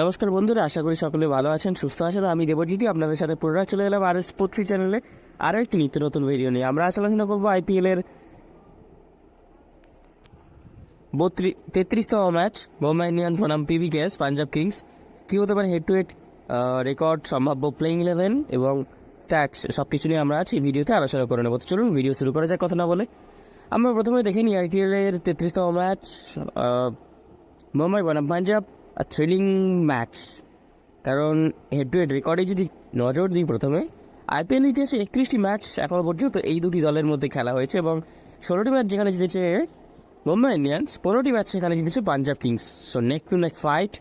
নমস্কার বন্ধুরা, আশা করি সকলে ভালো আছেন, সুস্থ আছেন। আমি দেবজিৎ আপনাদের সাথে পুনরায় চলে এলাম আর স্পোর্টস চ্যানেলে আরও একটি নিত্য নতুন ভিডিও নিয়ে। আমরা আলোচনা করবো আইপিএলের 33তম ম্যাচ মুম্বাই ইন্ডিয়ান্স বনাম পিভিকেএস পাঞ্জাব কিংস। কী হতে পারে হেড টু হেড রেকর্ড, সম্ভাব্য প্লেইং 11 এবং স্ট্যাটস সব কিছু নিয়ে আমরা আজ এই ভিডিওতে আলোচনা করে নেব। তো চলুন ভিডিও শুরু করা যায় কথা না বলে। আমরা প্রথমে দেখে নিই আইপিএলের 33তম ম্যাচ মুম্বাই বনাম পাঞ্জাব। থ্রিলিং ম্যাচ, কারণ হেড টু হেড রেকর্ডে যদি নজর দিই, প্রথমে আইপিএল ইতিহাসে 31টি ম্যাচ এখনও পর্যন্ত এই দুটি দলের মধ্যে খেলা হয়েছে এবং 16টি ম্যাচ যেখানে জিতেছে মুম্বাই ইন্ডিয়ান্স, 15টি ম্যাচ সেখানে জিতেছে Punjab Kings. So neck to neck fight,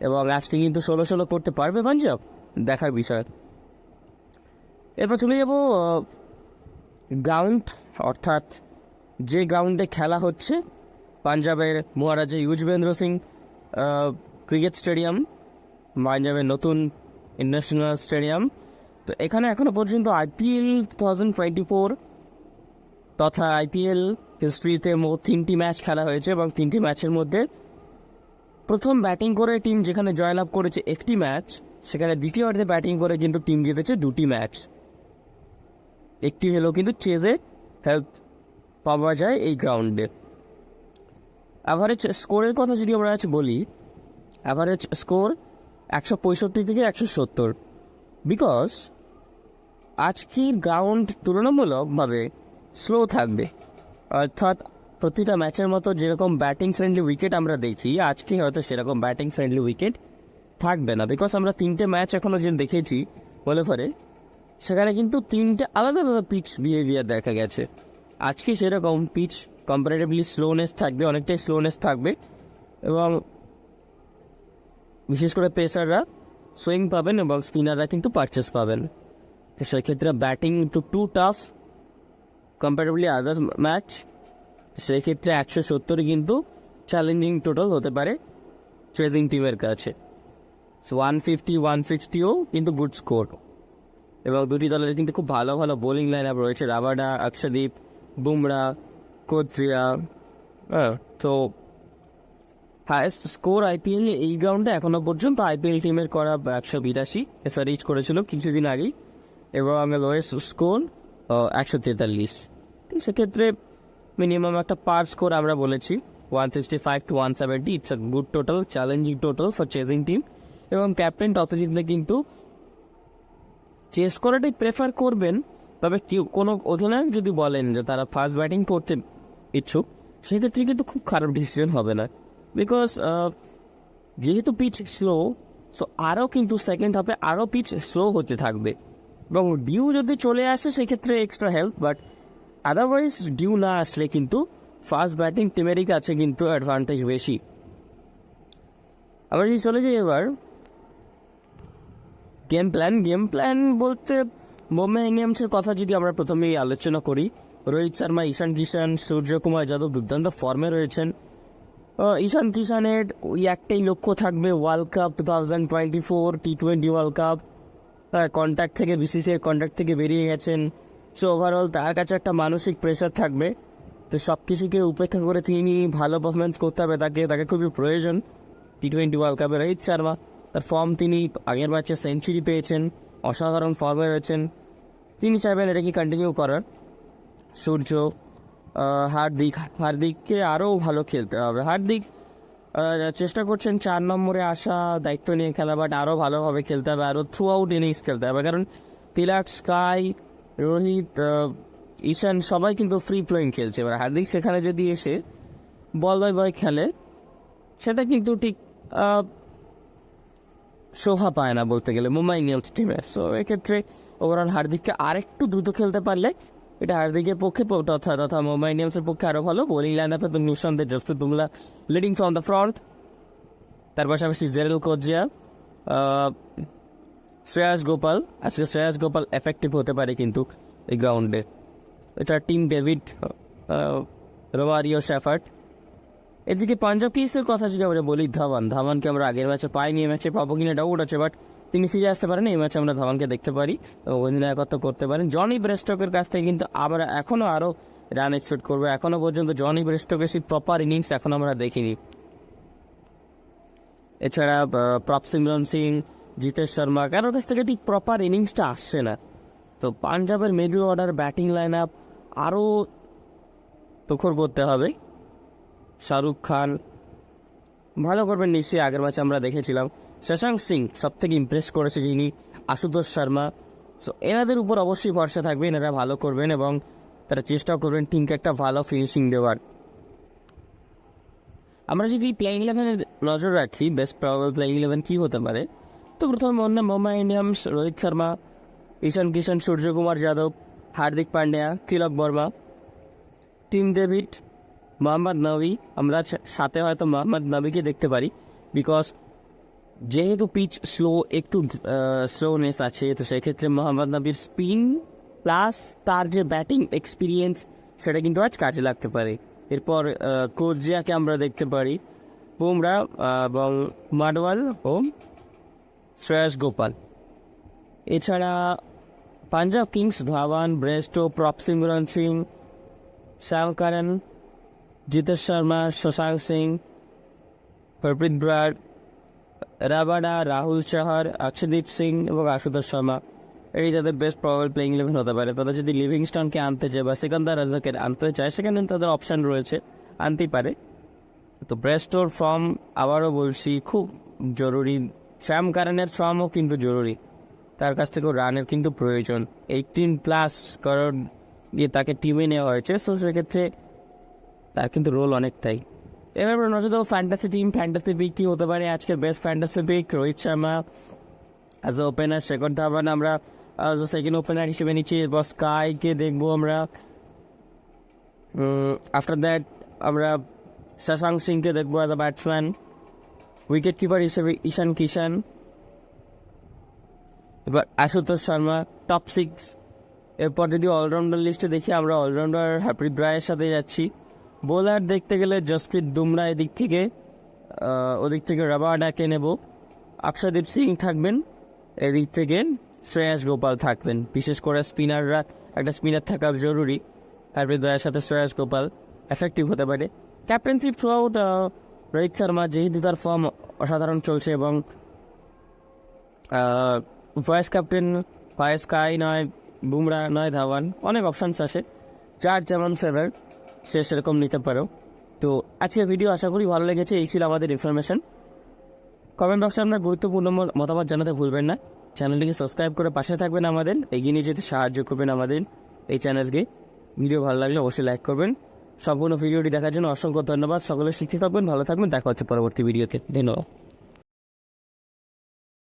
এবং আজকে কিন্তু 16-16 করতে পারবে পাঞ্জাব, দেখার বিষয়। এরপর চলে যাব গ্রাউন্ড, অর্থাৎ যে গ্রাউন্ডে খেলা হচ্ছে, পাঞ্জাবের মহারাজা যুজবেন্দ্র সিং ক্রিকেট স্টেডিয়াম, পাঞ্জাবের নতুন ইন্টারন্যাশনাল স্টেডিয়াম। তো এখানে এখনও পর্যন্ত আইপিএল 2024 তথা আইপিএল হিস্ট্রিতে মোট 3টি ম্যাচ খেলা হয়েছে এবং 3টি ম্যাচের মধ্যে প্রথম ব্যাটিং করে টিম যেখানে জয়লাভ করেছে একটি ম্যাচ, সেখানে দ্বিতীয়ার্ধে ব্যাটিং করে কিন্তু টিম জিতেছে 2টি ম্যাচ। একটি হলেও কিন্তু চেজে হেল্প পাওয়া যায় এই গ্রাউন্ডে। অ্যাভারেজ স্কোরের কথা যদি আমরা আজ বলি, অ্যাভারেজ স্কোর 165 থেকে 170, বিকজ আজকের গ্রাউন্ড তুলনামূলকভাবে স্লো থাকবে। অর্থাৎ প্রতিটা ম্যাচের মতো যেরকম ব্যাটিং ফ্রেন্ডলি উইকেট আমরা দেখি, আজকে হয়তো সেরকম ব্যাটিং ফ্রেন্ডলি উইকেট থাকবে না, বিকজ আমরা 3টে ম্যাচ এখনও যে দেখেছি বলে পরে, সেখানে কিন্তু 3টে আলাদা আলাদা পিচ বিহেভিয়ার দেখা গেছে। আজকে সেরকম পিচ কম্পারেটিভলি স্লোনেস থাকবে, অনেকটাই স্লোনেস থাকবে, এবং বিশেষ করে পেসাররা সুইং পাবেন এবং স্পিনাররা কিন্তু পারচেস পাবেন। তো সেক্ষেত্রে batting to tough comparatively others match, সেই ক্ষেত্রে 170 কিন্তু চ্যালেঞ্জিং টোটাল হতে পারে চেজিং টিমের কাছে। 150-160ও কিন্তু গুড স্কোর, এবং দুটি দলের কিন্তু খুব ভালো ভালো বোলিং লাইন আপ রয়েছে, রাবাডা, অক্ষদীপ, বুমরা, কোচরিয়া। তো হায়েস্ট স্কোর আইপিএল এই গ্রাউন্ডে এখনও পর্যন্ত আইপিএল টিমের করা 182 এসা রিচ করেছিল কিছুদিন আগেই, এবং লোয়েস্ট স্কোর 143। সেক্ষেত্রে মিনিমাম একটা পার স্কোর আমরা বলেছি 165-170, it's a good total, challenging total for chasing team. এবং ক্যাপ্টেন টসে জিতলে কিন্তু চেস করাটাই প্রেফার করবেন, তবে কেউ কোনো অধিনায়ক যদি বলেন যে তারা ফার্স্ট ব্যাটিং করতে ইচ্ছুক, সেক্ষেত্রে কিন্তু খুব খারাপ ডিসিশন হবে না, বিকজ যেহেতু পিচ স্লো, সো আরও কিন্তু সেকেন্ড হাফে আরও পিচ স্লো হতে থাকবে, এবং ডিউ যদি চলে আসে সেক্ষেত্রে extra help, but otherwise dew না আসলে কিন্তু ফার্স্ট ব্যাটিং টিমেরই কাছে কিন্তু অ্যাডভান্টেজ বেশি। আমরা যদি চলে যাই এবার গেম প্ল্যান বলতে, মুম্বাই ইন্ডিয়ান্সের কথা যদি আমরা প্রথমেই আলোচনা করি, রোহিত শর্মা, ঈশান কিষান, সূর্যকুমার যাদব দুর্দান্ত ফর্মে রয়েছেন। ঈশান কিষানের ওই একটাই লক্ষ্য থাকবে, world cup 2024 T20 world cup. Contact থেকে বিসিসিআই কন্ট্যাক্ট থেকে বেরিয়ে গেছেন, সো ওভারঅল তার কাছে একটা মানসিক প্রেশার থাকবে। তো সব কিছুকে উপেক্ষা করে তিনি ভালো পারফরমেন্স করতে হবে, তাকে খুবই প্রয়োজন T20 ওয়ার্ল্ড কাপে। রোহিত শর্মা, তার ফর্ম, তিনি আগের ম্যাচে সেঞ্চুরি পেয়েছেন, অসাধারণ ফর্মে রয়েছেন, তিনি চাইবেন এটাকে কন্টিনিউ করার। সূর্য, হার্দিককে আরও ভালো খেলতে হবে। হার্দিক চেষ্টা করছেন 4 নম্বরে আসা, দায়িত্ব নিয়ে খেলা, বাট আরও ভালোভাবে খেলতে হবে, আরও থ্রু আউট ইনিংস খেলতে হবে, কারণ তিলক, স্কাই, রোহিত, ঈশান সবাই কিন্তু ফ্রি ফ্লোয়িং খেলছে। এবার হার্দিক সেখানে যদি এসে বল বাই বয় খেলে, সেটা কিন্তু ঠিক শোভা পায় না বলতে গেলে মুম্বাই ইন্ডিয়ান্স টিমে। সো এক্ষেত্রে ওভারঅল হার্দিককে আরেকটু দ্রুত খেলতে পারলে এটা হার্দিকের পক্ষে তথা মুম্বাই ইন্ডিয়ান্সের পক্ষে আরও ভালো। বোলিং লাইন আপে তো নিঃসন্দেহে Jasprit Bumrah leading from the front, তার পাশাপাশি জেরেল কোচরিয়া, শ্রেয়াস গোপাল। আজকে শ্রেয়াস গোপাল এফেক্টিভ হতে পারে কিন্তু এই গ্রাউন্ডে। এটা টিম ডেভিড, রোমারিও, শেফার্ড। এদিকে পাঞ্জাব কিংসের কথা যদি আমরা বলি, ধাওয়ানকে আমরা আগের ম্যাচে পাইনি, এই ম্যাচে পাবো কিনা ডাউট আছে, বাট তিনি ফিরে আসতে পারেন, এই ম্যাচে আমরা ধাওয়ানকে দেখতে পারি, অধিনায়কত্ব করতে পারেন। জনি ব্রেস্টকের কাছ থেকে কিন্তু আমরা এখনও আরও রান এক্সপেক্ট করবো। এখনও পর্যন্ত জনি ব্রেস্টকের সেই প্রপার ইনিংস এখন আমরা দেখিনি। এছাড়া প্রভসিমরন সিং, জিতেশ শর্মা কারোর কাছ থেকে ঠিক প্রপার ইনিংসটা আসছে না। তো পাঞ্জাবের middle order batting line up আরও তুখর করতে হবে। শাহরুখ খান ভালো করবেন নিশ্চয়ই, আগের ম্যাচে আমরা দেখেছিলাম। শশাঙ্ক সিং সব থেকে ইমপ্রেস করেছে যিনি, আশুতোষ শর্মা। সো এনাদের উপর অবশ্যই ভরসা থাকবে, এনারা ভালো করবেন এবং তারা চেষ্টাও করবেন টিমকে একটা ভালো ফিনিশিং দেওয়ার। আমরা যদি প্লেইং ইলেভেনের নজর রাখি, বেস্ট প্রবাবল প্লেইং ইলেভেন কী হতে পারে, তো প্রথমে মুম্বাই ইন্ডিয়ান্স রোহিত শর্মা, ঈশান কিষান, সূর্যকুমার যাদব, হার্দিক পান্ডিয়া, তিলক বর্মা, টিম ডেভিড, মোহাম্মদ নবী। আমরা সাথে হয়তো মোহাম্মদ নবীকে দেখতে পারি, বিকজ যেহেতু পিচ একটু স্লোনেস আছে, তো সেক্ষেত্রে মোহাম্মদ নবীর স্পিন প্লাস তার যে ব্যাটিং এক্সপিরিয়েন্স সেটা কিন্তু আজ কাজে লাগতে পারে। এরপর কোজিয়াকে আমরা দেখতে পারি, বুমরা এবং মাডওয়াল ও শ্রেয়স গোপাল। এছাড়া পাঞ্জাব কিংস ধাওয়ান, ব্রেস্টো, প্রভসিমরন সিং, শ্যাম কারণ, জিতেশ শর্মা, শশাঙ্ক সিং, হরপ্রীত ব্রার, রাবাডা, রাহুল চাহার, অক্ষদীপ সিং এবং আশুতোষ শর্মা, এই তাদের বেস্ট প্রবাবল প্লেইং ইলেভেন হতে পারে। তারা যদি লিভিংস্টনকে আনতে চায় বা সিকান্দার রাজাকে আনতে চায়, সেখানে তাদের অপশান রয়েছে, আনতেই পারে। তো ব্রেস্টোর ফর্ম আবারও বলছি খুব জরুরি, শ্যাম কারণের ফর্মও কিন্তু জরুরি, তার কাছ থেকেও রানের কিন্তু প্রয়োজন। 18+ কারণ দিয়ে তাকে টিমে নেওয়া হয়েছে, সো সেক্ষেত্রে তার কিন্তু রোল অনেকটাই। এবার আমরা নজর দেবো ফ্যান্টাসি টিম, ফ্যান্টাসি পিক কী হতে পারে আজকের best fantasy pick. Rohit Sharma as a opener, Shikhar Dhawan আমরা অ্যাজ এ সেকেন্ড ওপেনার হিসেবে নিচ্ছি। এরপর স্কাইকে দেখবো আমরা। আফটার দ্যাট আমরা শশাঙ্ক সিংকে দেখবো as a batsman. Wicket keeper হিসেবে ঈশান কিষান। এবার আশুতোষ শর্মা টপ 6। এরপর যদি অলরাউন্ডার লিস্টে দেখি, আমরা অলরাউন্ডার হরপ্রীত ব্রায়ের সাথে যাচ্ছি। বোলার দেখতে গেলে জসপ্রীত বুমরা, এদিক থেকে ওদিক থেকে রাবাডাকে নেব। অক্ষদীপ সিং থাকবেন, এদিক থেকে শ্রেয়স গোপাল থাকবেন। বিশেষ করে স্পিনাররা, একটা স্পিনার থাকা জরুরি। হরপ্রীত ব্রায়ের সাথে শ্রেয়স গোপাল এফেক্টিভ হতে পারে। Captainship through out Rohit Sharma, যেহেতু তার ফর্ম অসাধারণ চলছে, এবং ভাইস ক্যাপ্টেন হয় স্কাই নয় বুমরা নয় ধাওয়ান, অনেক অপশানস আছে, যার যেমন ফেভার সে সেরকম নিতে পারো। তো আজকের ভিডিও আশা করি ভালো লেগেছে, এই ছিল আমাদের ইনফরমেশন। কমেন্ট বক্সে আপনার গুরুত্বপূর্ণ মতামত জানাতে ভুলবেন না। চ্যানেলটিকে সাবস্ক্রাইব করে পাশে থাকবেন, আমাদের এগিয়ে নিয়ে যেতে সাহায্য করবেন আমাদের এই চ্যানেলকে। ভিডিও ভালো লাগলে অবশ্যই লাইক করবেন। সম্পূর্ণ ভিডিওটি দেখার জন্য অসংখ্য ধন্যবাদ। সকলে শিখতে থাকবেন, ভালো থাকবেন, দেখা হচ্ছে পরবর্তী ভিডিওতে। ধন্যবাদ।